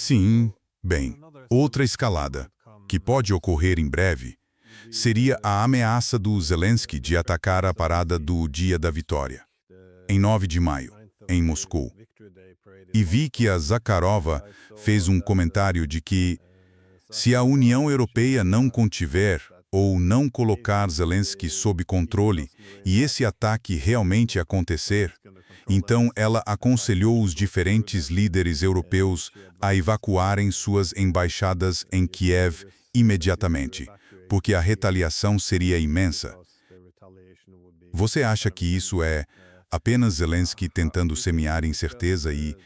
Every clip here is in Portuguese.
Sim, bem, outra escalada, que pode ocorrer em breve, seria a ameaça do Zelensky de atacar a parada do Dia da Vitória, em 9 de maio, em Moscou. E vi que a Zakharova fez um comentário de que, se a União Europeia não contiver ou não colocar Zelensky sob controle e esse ataque realmente acontecer, então ela aconselhou os diferentes líderes europeus a evacuarem suas embaixadas em Kiev imediatamente, porque a retaliação seria imensa. Você acha que isso é apenas Zelensky tentando semear incerteza e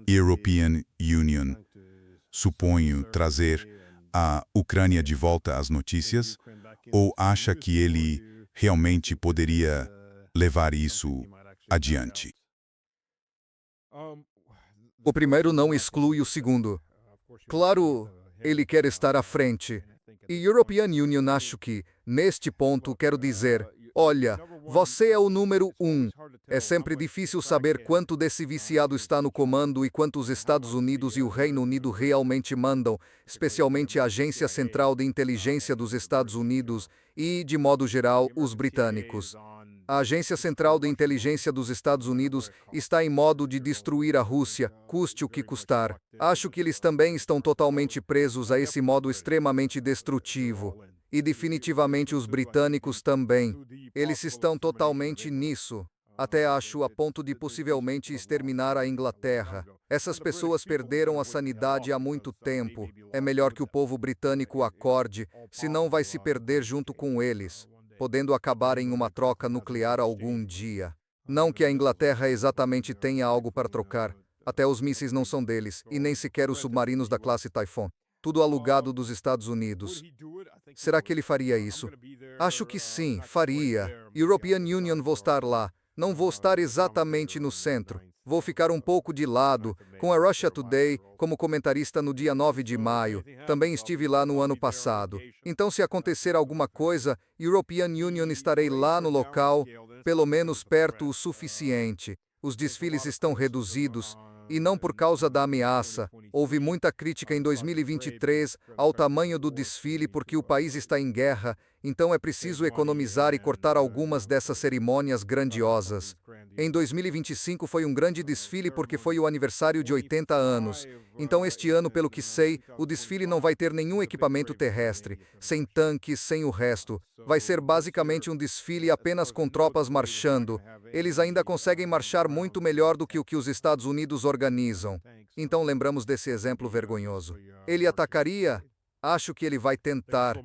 European Union, suponho, trazer a Ucrânia de volta às notícias? Ou acha que ele realmente poderia levar isso adiante? O primeiro não exclui o segundo. Claro, ele quer estar à frente. E European Union acho que, neste ponto, quero dizer, olha, você é o número 1. É sempre difícil saber quanto desse viciado está no comando e quanto os Estados Unidos e o Reino Unido realmente mandam, especialmente a Agência Central de Inteligência dos Estados Unidos e, de modo geral, os britânicos. A Agência Central de Inteligência dos Estados Unidos está em modo de destruir a Rússia, custe o que custar. Acho que eles também estão totalmente presos a esse modo extremamente destrutivo. E definitivamente os britânicos também. Eles estão totalmente nisso. Até acho a ponto de possivelmente exterminar a Inglaterra. Essas pessoas perderam a sanidade há muito tempo. É melhor que o povo britânico acorde, senão vai se perder junto com eles, podendo acabar em uma troca nuclear algum dia. Não que a Inglaterra exatamente tenha algo para trocar. Até os mísseis não são deles, e nem sequer os submarinos da classe Typhoon. Tudo alugado dos Estados Unidos. Será que ele faria isso? Acho que sim, faria. European Union vou estar lá. Não vou estar exatamente no centro. Vou ficar um pouco de lado, com a Russia Today como comentarista no dia 9 de maio. Também estive lá no ano passado. Então, se acontecer alguma coisa, European Union estarei lá no local, pelo menos perto o suficiente. Os desfiles estão reduzidos, e não por causa da ameaça. Houve muita crítica em 2023 ao tamanho do desfile porque o país está em guerra, então é preciso economizar e cortar algumas dessas cerimônias grandiosas. Em 2025 foi um grande desfile porque foi o aniversário de 80 anos. Então este ano, pelo que sei, o desfile não vai ter nenhum equipamento terrestre, sem tanques, sem o resto. Vai ser basicamente um desfile apenas com tropas marchando. Eles ainda conseguem marchar muito melhor do que o que os Estados Unidos organizam. Então lembramos desse exemplo vergonhoso. Ele atacaria? Acho que ele vai tentar.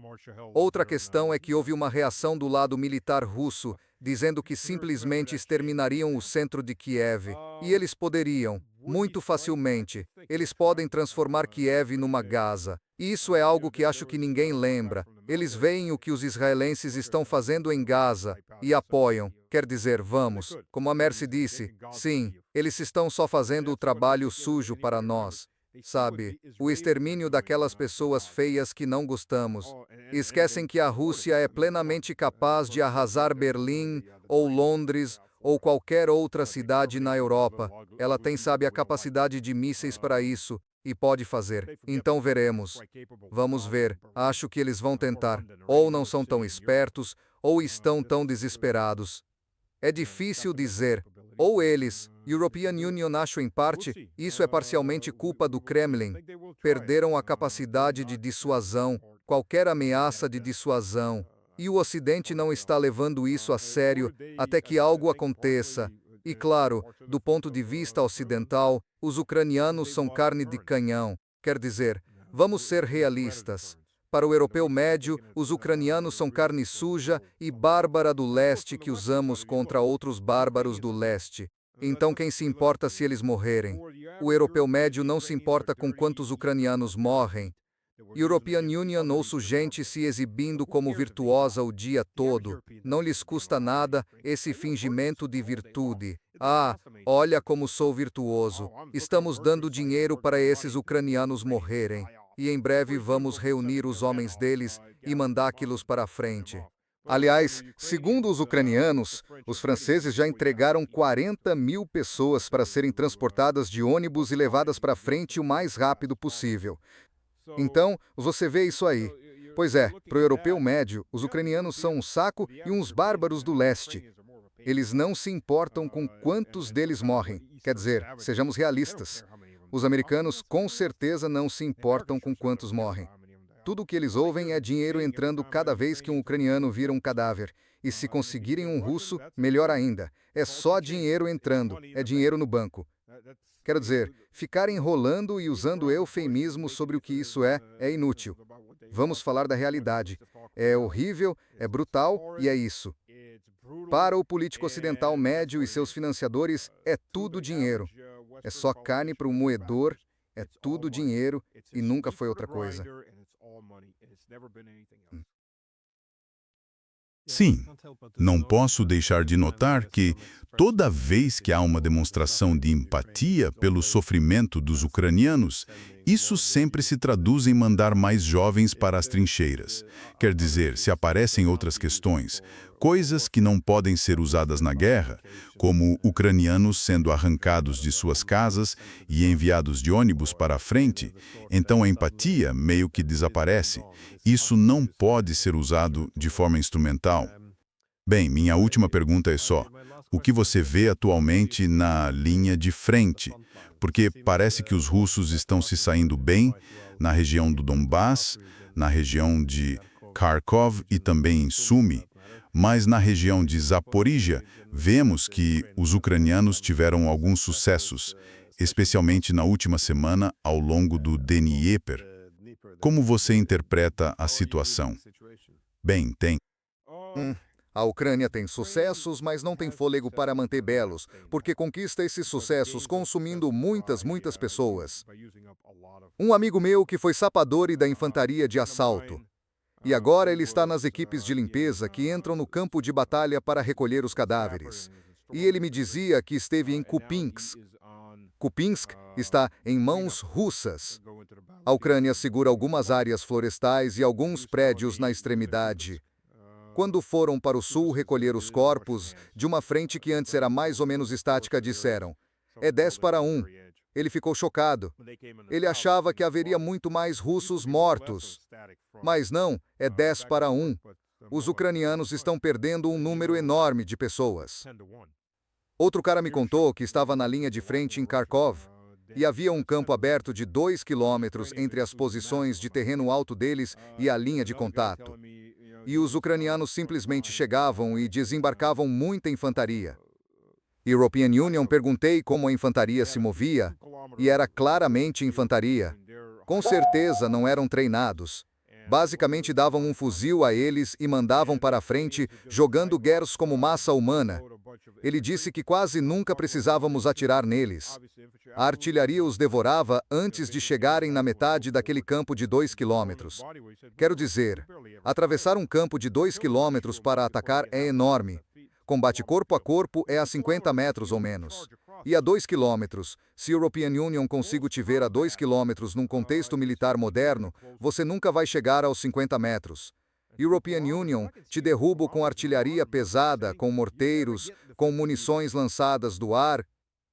Outra questão é que houve uma reação do lado militar russo, dizendo que simplesmente exterminariam o centro de Kiev. E eles poderiam, muito facilmente. Eles podem transformar Kiev numa Gaza. E isso é algo que acho que ninguém lembra. Eles veem o que os israelenses estão fazendo em Gaza e apoiam. Quer dizer, vamos, como a Mercy disse, sim, eles estão só fazendo o trabalho sujo para nós. Sabe, o extermínio daquelas pessoas feias que não gostamos. Esquecem que a Rússia é plenamente capaz de arrasar Berlim, ou Londres, ou qualquer outra cidade na Europa. Ela tem, sabe, a capacidade de mísseis para isso, e pode fazer. Então veremos. Vamos ver. Acho que eles vão tentar. Ou não são tão espertos, ou estão tão desesperados. É difícil dizer. Ou eles, European Union, acho em parte, isso é parcialmente culpa do Kremlin. Perderam a capacidade de dissuasão, qualquer ameaça de dissuasão. E o Ocidente não está levando isso a sério até que algo aconteça. E claro, do ponto de vista ocidental, os ucranianos são carne de canhão. Quer dizer, vamos ser realistas. Para o europeu médio, os ucranianos são carne suja e bárbara do leste que usamos contra outros bárbaros do leste. Então quem se importa se eles morrerem? O europeu médio não se importa com quantos ucranianos morrem. European Union ouço gente se exibindo como virtuosa o dia todo. Não lhes custa nada esse fingimento de virtude. Ah, olha como sou virtuoso. Estamos dando dinheiro para esses ucranianos morrerem. E em breve vamos reunir os homens deles e mandá-los para a frente. Aliás, segundo os ucranianos, os franceses já entregaram 40.000 pessoas para serem transportadas de ônibus e levadas para frente o mais rápido possível. Então, você vê isso aí. Pois é, para o europeu médio, os ucranianos são um saco e uns bárbaros do leste. Eles não se importam com quantos deles morrem. Quer dizer, sejamos realistas. Os americanos com certeza não se importam com quantos morrem. Tudo o que eles ouvem é dinheiro entrando cada vez que um ucraniano vira um cadáver. E se conseguirem um russo, melhor ainda. É só dinheiro entrando, é dinheiro no banco. Quero dizer, ficar enrolando e usando eufemismos sobre o que isso é inútil. Vamos falar da realidade. É horrível, é brutal e é isso. Para o político ocidental médio e seus financiadores, é tudo dinheiro. É só carne para o moedor, é tudo dinheiro e nunca foi outra coisa. Sim, não posso deixar de notar que, toda vez que há uma demonstração de empatia pelo sofrimento dos ucranianos, isso sempre se traduz em mandar mais jovens para as trincheiras. Quer dizer, se aparecem outras questões, coisas que não podem ser usadas na guerra, como ucranianos sendo arrancados de suas casas e enviados de ônibus para a frente, então a empatia meio que desaparece. Isso não pode ser usado de forma instrumental. Bem, minha última pergunta é só: o que você vê atualmente na linha de frente? Porque parece que os russos estão se saindo bem na região do Donbass, na região de Kharkov e também em Sumy, mas na região de Zaporizhia, vemos que os ucranianos tiveram alguns sucessos, especialmente na última semana ao longo do Dnieper. Como você interpreta a situação? Bem, tem. A Ucrânia tem sucessos, mas não tem fôlego para manter belos, porque conquista esses sucessos consumindo muitas pessoas. Um amigo meu que foi sapador e da infantaria de assalto. E agora ele está nas equipes de limpeza que entram no campo de batalha para recolher os cadáveres. E ele me dizia que esteve em Kupinsk. Kupinsk está em mãos russas. A Ucrânia segura algumas áreas florestais e alguns prédios na extremidade. Quando foram para o sul recolher os corpos, de uma frente que antes era mais ou menos estática, disseram: é 10-1. Ele ficou chocado. Ele achava que haveria muito mais russos mortos. Mas não, é 10-1. Os ucranianos estão perdendo um número enorme de pessoas. Outro cara me contou que estava na linha de frente em Kharkov, e havia um campo aberto de 2 quilômetros entre as posições de terreno alto deles e a linha de contato. E os ucranianos simplesmente chegavam e desembarcavam muita infantaria. European Union, perguntei como a infantaria se movia, e era claramente infantaria. Com certeza não eram treinados. Basicamente davam um fuzil a eles e mandavam para a frente, jogando Gers como massa humana. Ele disse que quase nunca precisávamos atirar neles. A artilharia os devorava antes de chegarem na metade daquele campo de 2 quilômetros. Quero dizer, atravessar um campo de 2 quilômetros para atacar é enorme. Combate corpo a corpo é a 50 metros ou menos. E a 2 quilômetros, se European Union consigo te ver a 2 quilômetros num contexto militar moderno, você nunca vai chegar aos 50 metros. European Union te derrubo com artilharia pesada, com morteiros, com munições lançadas do ar,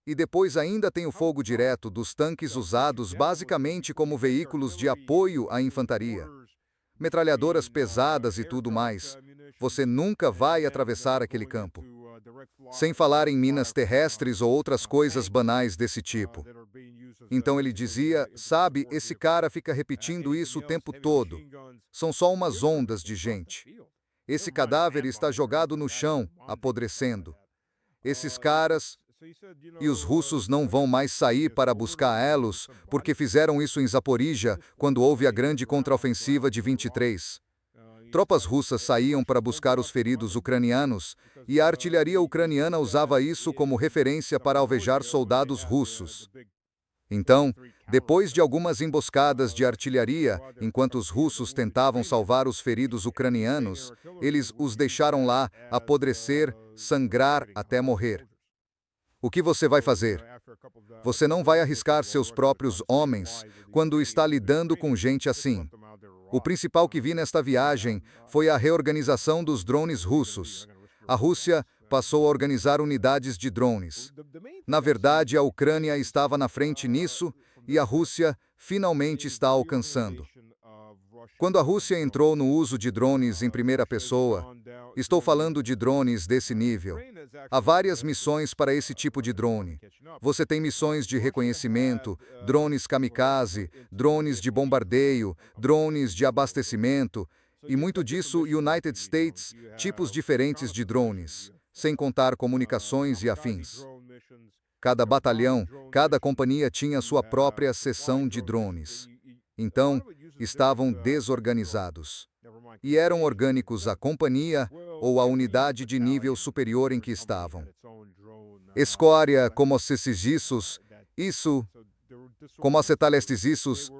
e depois ainda tem o fogo direto dos tanques usados basicamente como veículos de apoio à infantaria. Metralhadoras pesadas e tudo mais. Você nunca vai atravessar aquele campo. Sem falar em minas terrestres ou outras coisas banais desse tipo. Então ele dizia, sabe, esse cara fica repetindo isso o tempo todo. São só umas ondas de gente. Esse cadáver está jogado no chão, apodrecendo. Esses caras... E os russos não vão mais sair para buscar elos, porque fizeram isso em Zaporizhia, quando houve a grande contraofensiva de 23. Tropas russas saíam para buscar os feridos ucranianos, e a artilharia ucraniana usava isso como referência para alvejar soldados russos. Então, depois de algumas emboscadas de artilharia, enquanto os russos tentavam salvar os feridos ucranianos, eles os deixaram lá, apodrecer, sangrar até morrer. O que você vai fazer? Você não vai arriscar seus próprios homens quando está lidando com gente assim. O principal que vi nesta viagem foi a reorganização dos drones russos. A Rússia passou a organizar unidades de drones. Na verdade, a Ucrânia estava na frente nisso e a Rússia finalmente está alcançando. Quando a Rússia entrou no uso de drones em primeira pessoa, estou falando de drones desse nível. Há várias missões para esse tipo de drone. Você tem missões de reconhecimento, drones kamikaze, drones de bombardeio, drones de abastecimento, e muito disso United States, tipos diferentes de drones, sem contar comunicações e afins. Cada batalhão, cada companhia tinha sua própria seção de drones. Então, estavam desorganizados. E eram orgânicos à companhia ou à unidade de nível superior em que estavam. Escória, como isso, como acetalestesissus,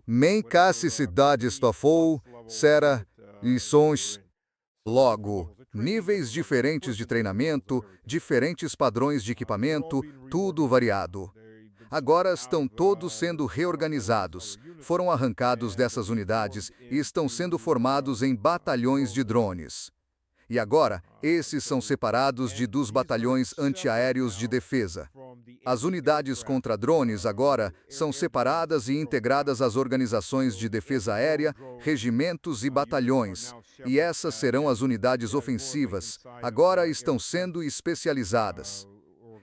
men cidades tofou, sera, lições. Logo, níveis diferentes de treinamento, diferentes padrões de equipamento, tudo variado. Agora estão todos sendo reorganizados, foram arrancados dessas unidades e estão sendo formados em batalhões de drones. E agora, esses são separados dos batalhões antiaéreos de defesa. As unidades contra drones agora são separadas e integradas às organizações de defesa aérea, regimentos e batalhões, e essas serão as unidades ofensivas, agora estão sendo especializadas.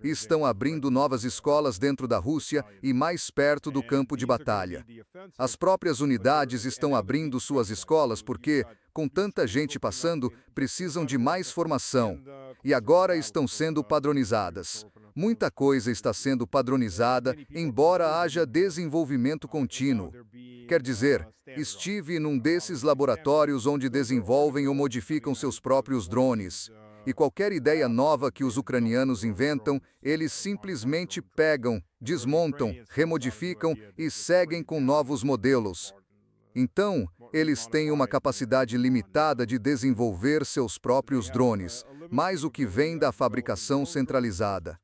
Estão abrindo novas escolas dentro da Rússia e mais perto do campo de batalha. As próprias unidades estão abrindo suas escolas porque, com tanta gente passando, precisam de mais formação. E agora estão sendo padronizadas. Muita coisa está sendo padronizada, embora haja desenvolvimento contínuo. Quer dizer, estive num desses laboratórios onde desenvolvem ou modificam seus próprios drones. E qualquer ideia nova que os ucranianos inventam, eles simplesmente pegam, desmontam, remodificam e seguem com novos modelos. Então, eles têm uma capacidade limitada de desenvolver seus próprios drones, mais o que vem da fabricação centralizada.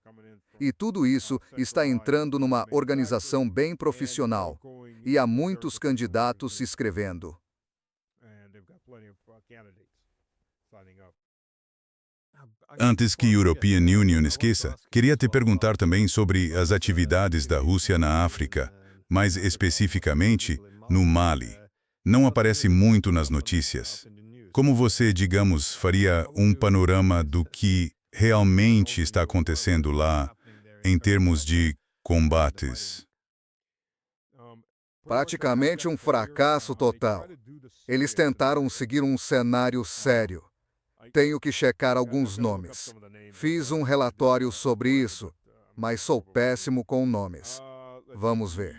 E tudo isso está entrando numa organização bem profissional. E há muitos candidatos se inscrevendo. Antes que a European Union esqueça, queria te perguntar também sobre as atividades da Rússia na África, mais especificamente no Mali. Não aparece muito nas notícias. Como você, digamos, faria um panorama do que realmente está acontecendo lá em termos de combates? Praticamente um fracasso total. Eles tentaram seguir um cenário sério. Tenho que checar alguns nomes. Fiz um relatório sobre isso, mas sou péssimo com nomes. Vamos ver.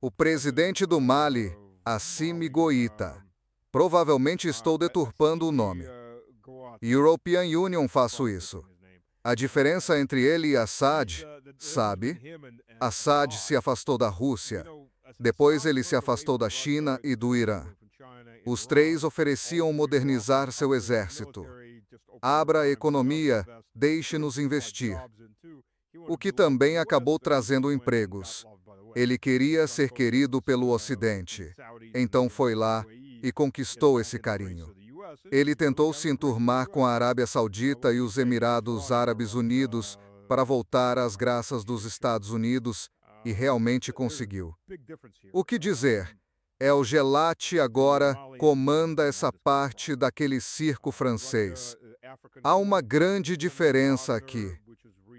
O presidente do Mali, Assimi Goïta. Provavelmente estou deturpando o nome. European Union faço isso. A diferença entre ele e Assad, sabe? Assad se afastou da Rússia. Depois ele se afastou da China e do Irã. Os três ofereciam modernizar seu exército. Abra a economia, deixe-nos investir. O que também acabou trazendo empregos. Ele queria ser querido pelo Ocidente. Então foi lá e conquistou esse carinho. Ele tentou se enturmar com a Arábia Saudita e os Emirados Árabes Unidos para voltar às graças dos Estados Unidos e realmente conseguiu. O que dizer? El Gelati agora comanda essa parte daquele circo francês. Há uma grande diferença aqui.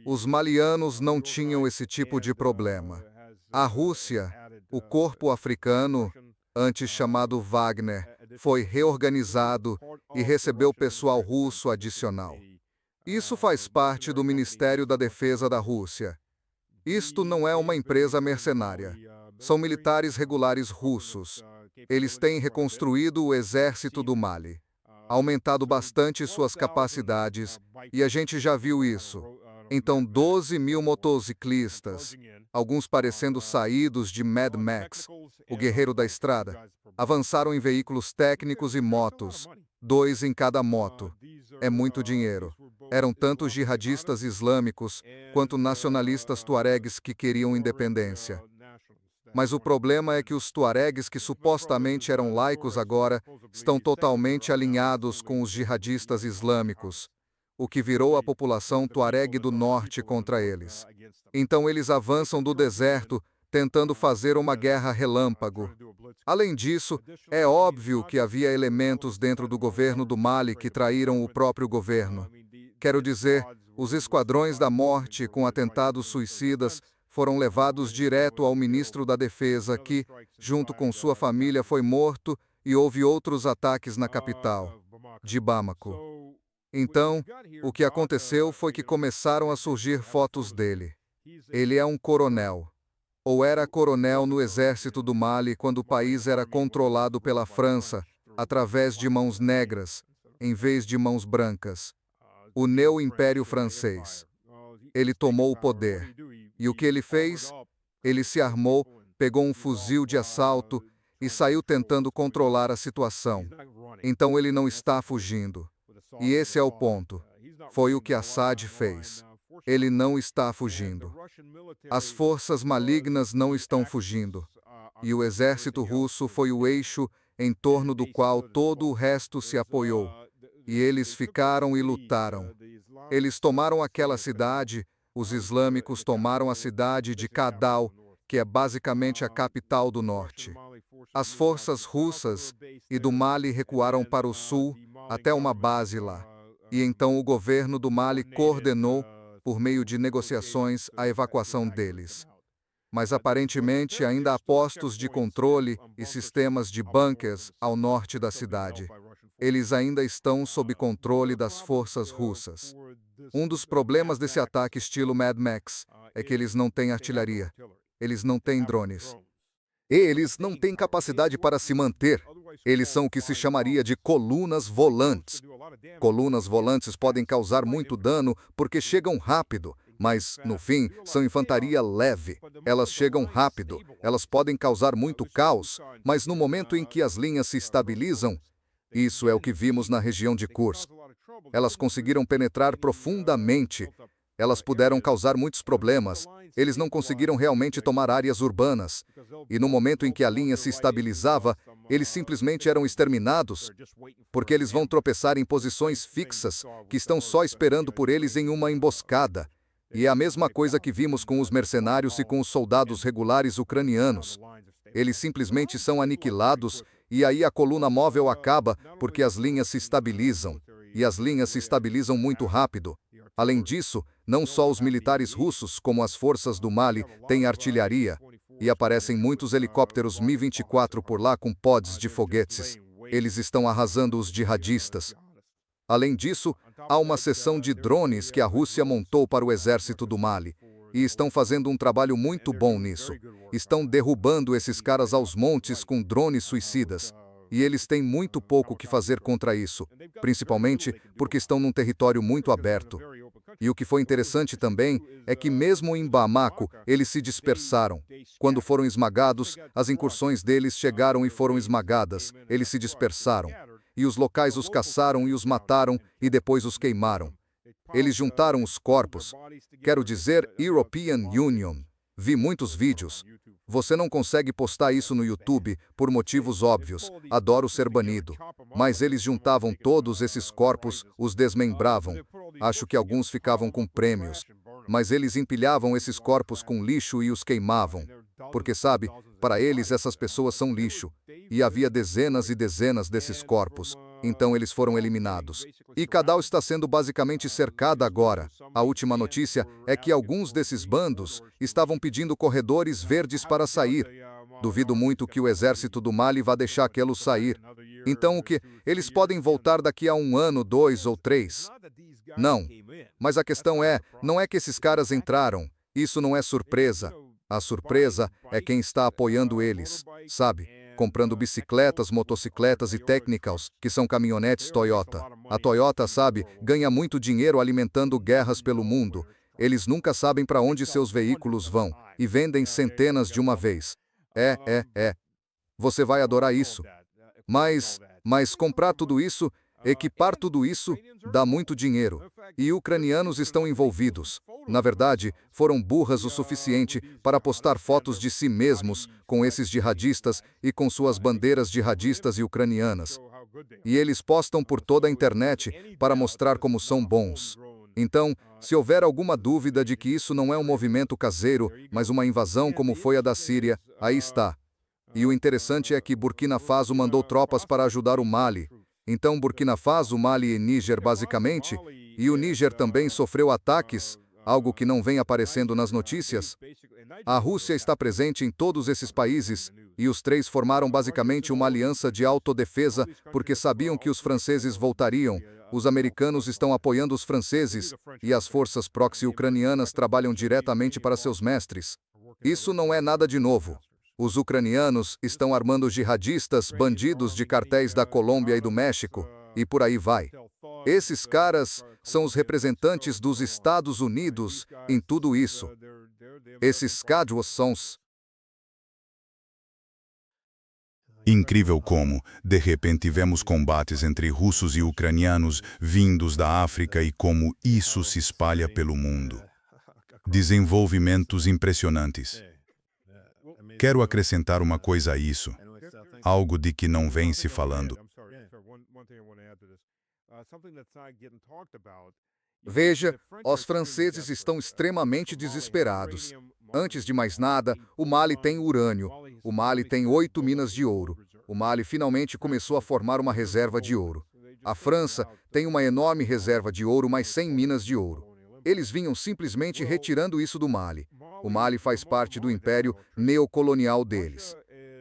Os malianos não tinham esse tipo de problema. A Rússia, o corpo africano, antes chamado Wagner, foi reorganizado e recebeu pessoal russo adicional. Isso faz parte do Ministério da Defesa da Rússia. Isto não é uma empresa mercenária. São militares regulares russos. Eles têm reconstruído o exército do Mali, aumentado bastante suas capacidades, e a gente já viu isso. Então 12.000 motociclistas, alguns parecendo saídos de Mad Max, o guerreiro da estrada, avançaram em veículos técnicos e motos, 2 em cada moto. É muito dinheiro. Eram tanto jihadistas islâmicos quanto nacionalistas tuaregues que queriam independência. Mas o problema é que os tuaregues, que supostamente eram laicos agora, estão totalmente alinhados com os jihadistas islâmicos, o que virou a população tuaregue do norte contra eles. Então eles avançam do deserto, tentando fazer uma guerra relâmpago. Além disso, é óbvio que havia elementos dentro do governo do Mali que traíram o próprio governo. Quero dizer, os esquadrões da morte com atentados suicidas foram levados direto ao ministro da Defesa, que, junto com sua família, foi morto, e houve outros ataques na capital, de Bamako. Então, o que aconteceu foi que começaram a surgir fotos dele. Ele é um coronel, ou era coronel no exército do Mali quando o país era controlado pela França, através de mãos negras, em vez de mãos brancas. O neo-império francês. Ele tomou o poder. E o que ele fez? Ele se armou, pegou um fuzil de assalto e saiu tentando controlar a situação. Então ele não está fugindo. E esse é o ponto. Foi o que Assad fez. Ele não está fugindo. As forças malignas não estão fugindo. E o exército russo foi o eixo em torno do qual todo o resto se apoiou. E eles ficaram e lutaram. Eles tomaram aquela cidade, os islâmicos tomaram a cidade de Kadal, que é basicamente a capital do norte. As forças russas e do Mali recuaram para o sul, até uma base lá. E então o governo do Mali coordenou, por meio de negociações, a evacuação deles. Mas aparentemente ainda há postos de controle e sistemas de bunkers ao norte da cidade. Eles ainda estão sob controle das forças russas. Um dos problemas desse ataque estilo Mad Max é que eles não têm artilharia. Eles não têm drones. Eles não têm capacidade para se manter. Eles são o que se chamaria de colunas volantes. Colunas volantes podem causar muito dano porque chegam rápido, mas, no fim, são infantaria leve. Elas chegam rápido, elas podem causar muito caos, mas no momento em que as linhas se estabilizam, isso é o que vimos na região de Kursk. Elas conseguiram penetrar profundamente. Elas puderam causar muitos problemas. Eles não conseguiram realmente tomar áreas urbanas. E no momento em que a linha se estabilizava, eles simplesmente eram exterminados, porque eles vão tropeçar em posições fixas que estão só esperando por eles em uma emboscada. E é a mesma coisa que vimos com os mercenários e com os soldados regulares ucranianos. Eles simplesmente são aniquilados e aí a coluna móvel acaba porque as linhas se estabilizam. E as linhas se estabilizam muito rápido. Além disso, não só os militares russos, como as forças do Mali, têm artilharia, e aparecem muitos helicópteros Mi-24 por lá com pods de foguetes. Eles estão arrasando os jihadistas. Além disso, há uma seção de drones que a Rússia montou para o exército do Mali, e estão fazendo um trabalho muito bom nisso. Estão derrubando esses caras aos montes com drones suicidas. E eles têm muito pouco que fazer contra isso, principalmente porque estão num território muito aberto. E o que foi interessante também é que mesmo em Bamako, eles se dispersaram. Quando foram esmagados, as incursões deles chegaram e foram esmagadas. Eles se dispersaram. E os locais os caçaram e os mataram e depois os queimaram. Eles juntaram os corpos. Quero dizer, European Union. Vi muitos vídeos. Você não consegue postar isso no YouTube por motivos óbvios. Adoro ser banido. Mas eles juntavam todos esses corpos, os desmembravam. Acho que alguns ficavam com prêmios. Mas eles empilhavam esses corpos com lixo e os queimavam. Porque, sabe, para eles essas pessoas são lixo. E havia dezenas e dezenas desses corpos. Então eles foram eliminados. E Kadal está sendo basicamente cercada agora. A última notícia é que alguns desses bandos estavam pedindo corredores verdes para sair. Duvido muito que o exército do Mali vá deixar aqueles sair. Então o que? Eles podem voltar daqui a 1 ano, 2 ou 3. Não. Mas a questão é, não é que esses caras entraram. Isso não é surpresa. A surpresa é quem está apoiando eles, sabe? Comprando bicicletas, motocicletas e technicals, que são caminhonetes Toyota. A Toyota, sabe, ganha muito dinheiro alimentando guerras pelo mundo. Eles nunca sabem para onde seus veículos vão e vendem centenas de uma vez. Você vai adorar isso. Mas comprar tudo isso Equipar tudo isso dá muito dinheiro. E ucranianos estão envolvidos. Na verdade, foram burras o suficiente para postar fotos de si mesmos com esses jihadistas e com suas bandeiras jihadistas e ucranianas. E eles postam por toda a internet para mostrar como são bons. Então, se houver alguma dúvida de que isso não é um movimento caseiro, mas uma invasão como foi a da Síria, aí está. E o interessante é que Burkina Faso mandou tropas para ajudar o Mali. Então, Burkina Faso, Mali e Níger basicamente, e o Níger também sofreu ataques, algo que não vem aparecendo nas notícias. A Rússia está presente em todos esses países, e os três formaram basicamente uma aliança de autodefesa porque sabiam que os franceses voltariam. Os americanos estão apoiando os franceses, e as forças proxy ucranianas trabalham diretamente para seus mestres. Isso não é nada de novo. Os ucranianos estão armando jihadistas, bandidos de cartéis da Colômbia e do México, e por aí vai. Esses caras são os representantes dos Estados Unidos em tudo isso. Esses caras são os... Incrível como, de repente, vemos combates entre russos e ucranianos vindos da África e como isso se espalha pelo mundo. Desenvolvimentos impressionantes. Quero acrescentar uma coisa a isso, algo de que não vem se falando. Veja, os franceses estão extremamente desesperados. Antes de mais nada, o Mali tem urânio. O Mali tem 8 minas de ouro. O Mali finalmente começou a formar uma reserva de ouro. A França tem uma enorme reserva de ouro, mais 100 minas de ouro. Eles vinham simplesmente retirando isso do Mali. O Mali faz parte do império neocolonial deles.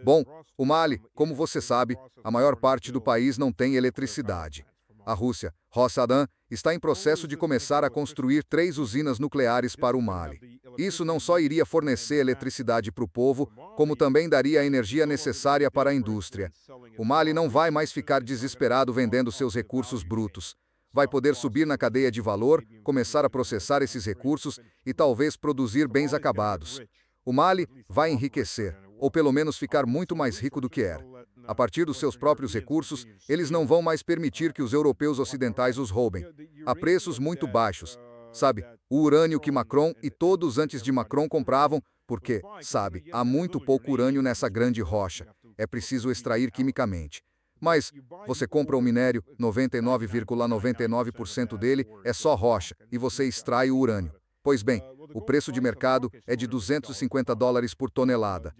Bom, o Mali, como você sabe, a maior parte do país não tem eletricidade. A Rússia, Rossadam, está em processo de começar a construir 3 usinas nucleares para o Mali. Isso não só iria fornecer eletricidade para o povo, como também daria a energia necessária para a indústria. O Mali não vai mais ficar desesperado vendendo seus recursos brutos. Vai poder subir na cadeia de valor, começar a processar esses recursos e talvez produzir bens acabados. O Mali vai enriquecer, ou pelo menos ficar muito mais rico do que era. A partir dos seus próprios recursos, eles não vão mais permitir que os europeus ocidentais os roubem, a preços muito baixos. Sabe, o urânio que Macron e todos antes de Macron compravam, porque, sabe, há muito pouco urânio nessa grande rocha. É preciso extrair quimicamente. Mas você compra o minério, 99,99% dele é só rocha, e você extrai o urânio. Pois bem, o preço de mercado é de $250 por tonelada.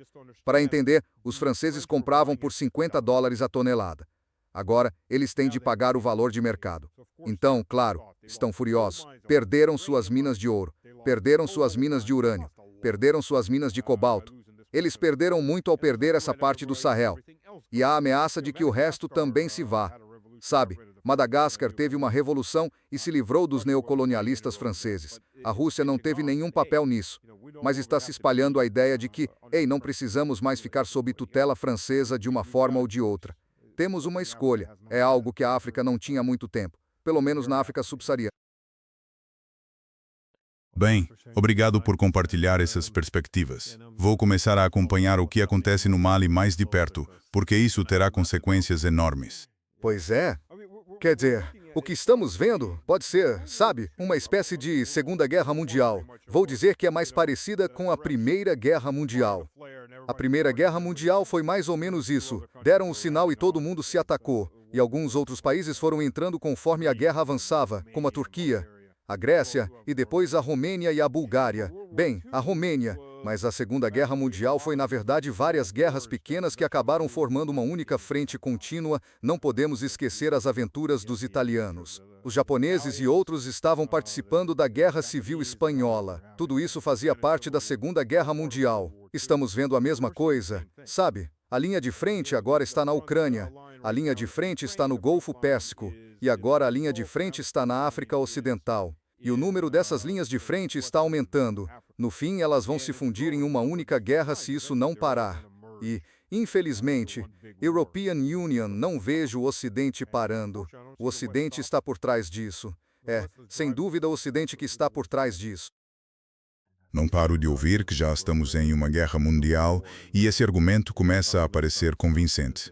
Para entender, os franceses compravam por $50 a tonelada. Agora, eles têm de pagar o valor de mercado. Então, claro, estão furiosos. Perderam suas minas de ouro, perderam suas minas de urânio, perderam suas minas de cobalto. Eles perderam muito ao perder essa parte do Sahel. E há a ameaça de que o resto também se vá. Sabe, Madagascar teve uma revolução e se livrou dos neocolonialistas franceses. A Rússia não teve nenhum papel nisso. Mas está se espalhando a ideia de que, ei, não precisamos mais ficar sob tutela francesa de uma forma ou de outra. Temos uma escolha. É algo que a África não tinha há muito tempo. Pelo menos na África subsaariana. Bem, obrigado por compartilhar essas perspectivas. Vou começar a acompanhar o que acontece no Mali mais de perto, porque isso terá consequências enormes. Pois é. Quer dizer, o que estamos vendo pode ser, sabe, uma espécie de Segunda Guerra Mundial. Vou dizer que é mais parecida com a Primeira Guerra Mundial. A Primeira Guerra Mundial foi mais ou menos isso. Deram o sinal e todo mundo se atacou. E alguns outros países foram entrando conforme a guerra avançava, como a Turquia, a Grécia e depois a Romênia e a Bulgária. Bem, a Romênia. Mas a Segunda Guerra Mundial foi, na verdade, várias guerras pequenas que acabaram formando uma única frente contínua. Não podemos esquecer as aventuras dos italianos. Os japoneses e outros estavam participando da Guerra Civil Espanhola. Tudo isso fazia parte da Segunda Guerra Mundial. Estamos vendo a mesma coisa, sabe? A linha de frente agora está na Ucrânia. A linha de frente está no Golfo Pérsico. E agora a linha de frente está na África Ocidental. E o número dessas linhas de frente está aumentando. No fim, elas vão se fundir em uma única guerra se isso não parar. E, infelizmente, European Union não vejo o Ocidente parando. O Ocidente está por trás disso. É, sem dúvida, o Ocidente que está por trás disso. Não paro de ouvir que já estamos em uma guerra mundial e esse argumento começa a parecer convincente.